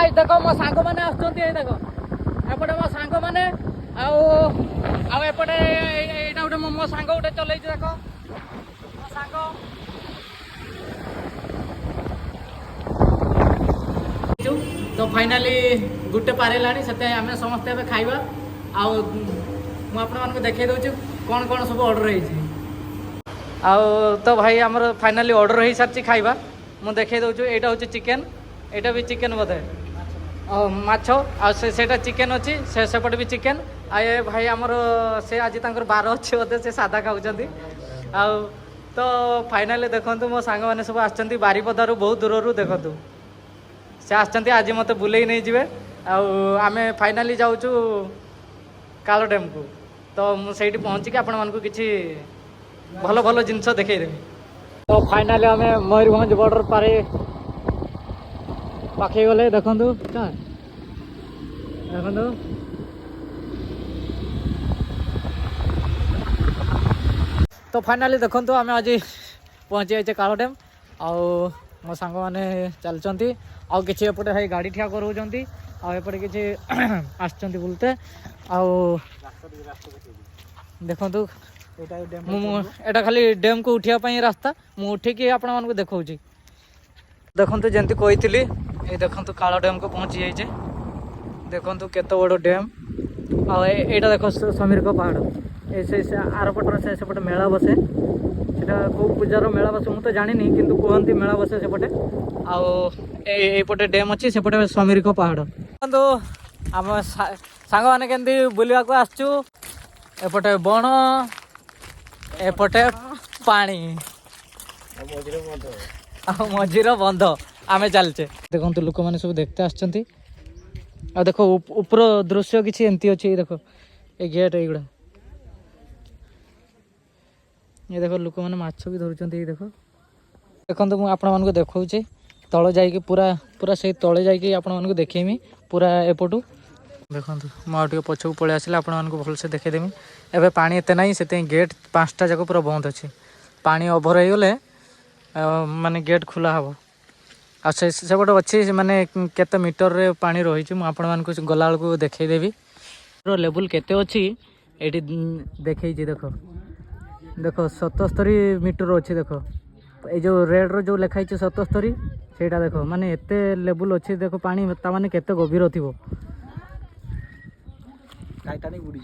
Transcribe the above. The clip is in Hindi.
गाइस देखो मो सांग माने आछंती ए देखो एपटे मो सांग माने आउ एपटे एटा उठे मो सांग उठे चलै छ देखो मो सांग तो फाइनाली गुटे पारेलानी सेते आमे समस्त एबे खाइबा आउ मु आपन मानको देखाइ दउछु कोन कोन सब ऑर्डर होई छी आउ तो भाई हमर फाइनाली ऑर्डर होई सारची खाइबा मु देखाइ दउछु एटा होची चिकन एटा भी चिकन बदे माछो सेटा चिकन अच्छी से सेपटे भी चिकन आए भाई आमर से आज तांकर 12 अच्छे बोधे से सादा खाऊँच आउ तो फाइनाली देखु मो सांग मैंने सब आसछंती बारीपदारू बहुत दूर देखु से आसछंती आज मते बुलेई नहीं जिवे आमे फाइनाली जाऊचु कालो डैम को तो मुझे पहुँचिकी आपण मानकु किछि भल भल जिनस देखैदेमी तो फाइनाली आमे मयूरभंज बॉर्डर पारे पाखे गले देखु देखु तो फाइनाली देखु आम आज पहुँची जाइए कालो डैम आउ मो सांग मैंने चलती आउ कि एपटे भाई गाड़ी ठिया कराऊँच आउपटे कि आसचंती बुलते आउ देखु एटा खाली डैम को उठापी रास्ता मु उठिकी आपण मानक देखा देखु जमी कही ये देखु कालो डैम को पहुँची जाइए देखु केत बड़ डैम आईटा देख समीर को पहाड़ से आरपटर से सेपटे मेला बसे सेटा कौ पूजार मेला बसे मुझे जानी किंतु कहती मेला बसे सेपटे आउपटे डैम अच्छी सेपटे समीर को पहाड़ तो आम सांग मैंने केमती बुलवा को आसचु एपटे बण एपटे पानी मझीर बंध आमे चलचे देखो लोक मैंने सब देखते आसचंती आ देखो ऊपर दृश्य किसी एमती अच्छी देखो ये गेट युड़ा ये देखो लोक मैंने माछ भी धरुंच देखो देखो मुझे आपण मानक देखा तले जाइए पूरा पूरा से तले जाइए आपण मानक देखेमी पूरा एपटू देखो मुझे पछक पलि आसिले आपण मानक भलसे देखदेमी एबे पानी एते नहीं से गेट 5टा जाक पूरा बंद अच्छी पानी ओभर हो गले माने गेट खुला हम सेपटे अच्छी माने केते मीटर रे पानी रही आपण मानक गला बेलू देखदेवी लेवल केते अच्छी ये देखी देखो देखो 77 मीटर अच्छी देखो ये जो रेड रो जो लिखाई 77 सेटा देखो माने एते लेवल अच्छी देखो पानी माने केते गभीर थी टाइटानिक बुड़ी